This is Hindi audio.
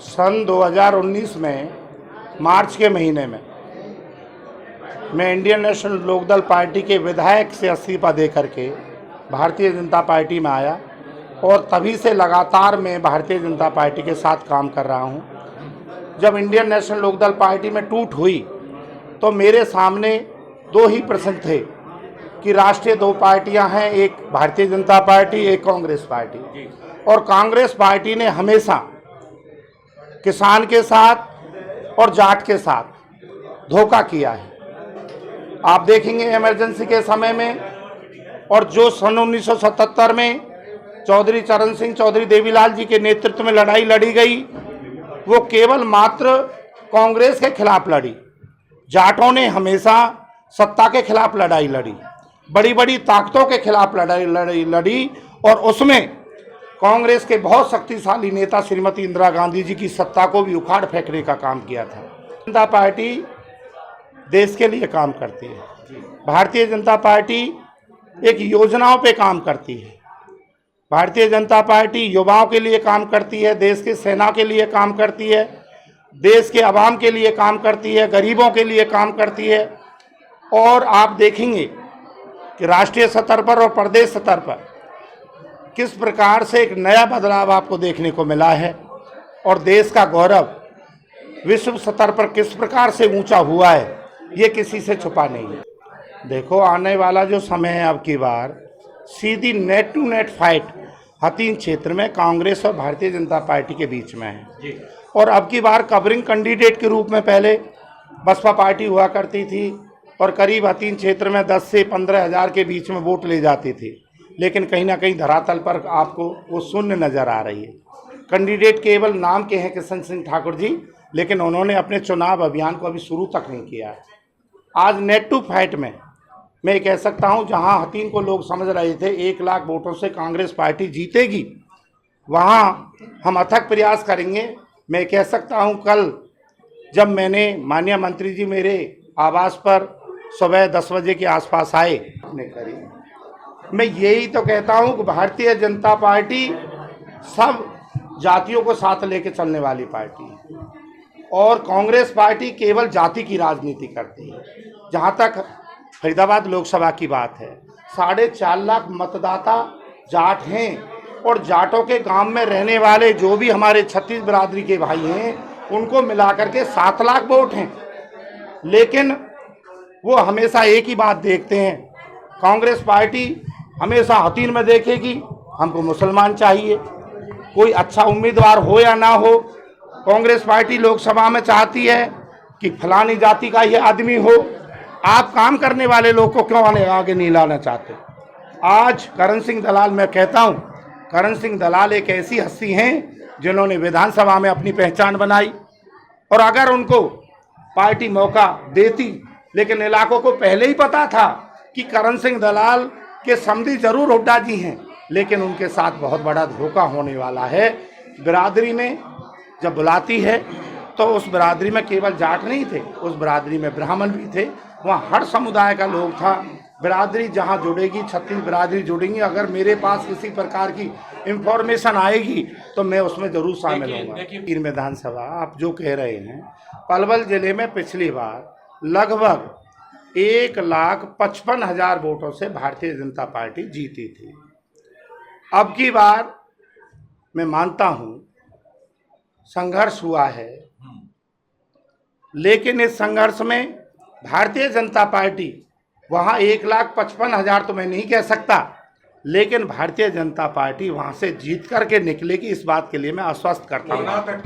सन 2019 में मार्च के महीने में मैं इंडियन नेशनल लोकदल पार्टी के विधायक से इस्तीफा दे करके भारतीय जनता पार्टी में आया और तभी से लगातार मैं भारतीय जनता पार्टी के साथ काम कर रहा हूं। जब इंडियन नेशनल लोकदल पार्टी में टूट हुई तो मेरे सामने दो ही प्रश्न थे कि राष्ट्रीय दो पार्टियां हैं, एक भारतीय जनता पार्टी, एक कांग्रेस पार्टी। और कांग्रेस पार्टी ने हमेशा किसान के साथ और जाट के साथ धोखा किया है। आप देखेंगे इमरजेंसी के समय में और जो सन 1977 में चौधरी चरण सिंह, चौधरी देवीलाल जी के नेतृत्व में लड़ाई लड़ी गई, वो केवल मात्र कांग्रेस के खिलाफ लड़ी। जाटों ने हमेशा सत्ता के खिलाफ लड़ाई लड़ी, बड़ी बड़ी ताकतों के खिलाफ लड़ी और उसमें कांग्रेस के बहुत शक्तिशाली नेता श्रीमती इंदिरा गांधी जी की सत्ता को भी उखाड़ फेंकने का काम किया था। जनता पार्टी देश के लिए काम करती है। भारतीय जनता पार्टी एक योजनाओं पे काम करती है। भारतीय जनता पार्टी युवाओं के लिए काम करती है, देश की सेना के लिए काम करती है, देश के आवाम के लिए काम करती है, गरीबों के लिए काम करती है। और आप देखेंगे कि राष्ट्रीय स्तर पर और प्रदेश स्तर पर किस प्रकार से एक नया बदलाव आपको देखने को मिला है और देश का गौरव विश्व स्तर पर किस प्रकार से ऊंचा हुआ है, ये किसी से छुपा नहीं है। देखो, आने वाला जो समय है अब की बार सीधी नेट टू नेट फाइट हथीन क्षेत्र में कांग्रेस और भारतीय जनता पार्टी के बीच में है। और अब की बार कवरिंग कैंडिडेट के रूप में पहले बसपा पार्टी हुआ करती थी और करीब हथीन क्षेत्र में 10 से 15 हज़ार के बीच में वोट ले जाती थी, लेकिन कहीं ना कहीं धरातल पर आपको वो शून्य नज़र आ रही है। कैंडिडेट केवल नाम के हैं किशन सिंह ठाकुर जी, लेकिन उन्होंने अपने चुनाव अभियान को अभी शुरू तक नहीं किया है। आज नेट टू फाइट में मैं कह सकता हूं, जहां हथीन को लोग समझ रहे थे 1 लाख वोटों से कांग्रेस पार्टी जीतेगी, वहां हम अथक प्रयास करेंगे। मैं कह सकता हूं, कल जब मैंने माननीय मंत्री जी मेरे आवास पर सुबह 10 बजे के आसपास आए, मैं यही तो कहता हूं कि भारतीय जनता पार्टी सब जातियों को साथ लेके चलने वाली पार्टी है और कांग्रेस पार्टी केवल जाति की राजनीति करती है। जहां तक फरीदाबाद लोकसभा की बात है, 4.5 लाख मतदाता जाट हैं और जाटों के गांव में रहने वाले जो भी हमारे 36 बिरादरी के भाई हैं, उनको मिलाकर के 7 लाख वोट हैं। लेकिन वो हमेशा एक ही बात देखते हैं, कांग्रेस पार्टी हमेशा हथीन में देखेगी हमको मुसलमान चाहिए, कोई अच्छा उम्मीदवार हो या ना हो। कांग्रेस पार्टी लोकसभा में चाहती है कि फलानी जाति का ये आदमी हो। आप काम करने वाले लोग को क्यों आगे नहीं लाना चाहते? आज करण सिंह दलाल, मैं कहता हूं, करण सिंह दलाल एक ऐसी हस्ती हैं जिन्होंने विधानसभा में अपनी पहचान बनाई और अगर उनको पार्टी मौका देती, लेकिन इलाकों को पहले ही पता था कि करण सिंह दलाल के समधी जरूर हुड्डा जी हैं, लेकिन उनके साथ बहुत बड़ा धोखा होने वाला है। बिरादरी में जब बुलाती है तो उस बिरादरी में केवल जाट नहीं थे, उस बिरादरी में ब्राह्मण भी थे, वहाँ हर समुदाय का लोग था। बिरादरी जहाँ जुड़ेगी, 36 बिरादरी जुड़ेंगी। अगर मेरे पास किसी प्रकार की इंफॉर्मेशन आएगी तो मैं उसमें जरूर शामिल होऊंगा। इन विधानसभा आप जो कह रहे हैं, पलवल जिले में पिछली बार लगभग 1,55,000 वोटों से भारतीय जनता पार्टी जीती थी। अब की बार मैं मानता हूं संघर्ष हुआ है, लेकिन इस संघर्ष में भारतीय जनता पार्टी वहां 1,55,000 तो मैं नहीं कह सकता, लेकिन भारतीय जनता पार्टी वहां से जीत करके निकलेगी, इस बात के लिए मैं आश्वस्त करता हूं।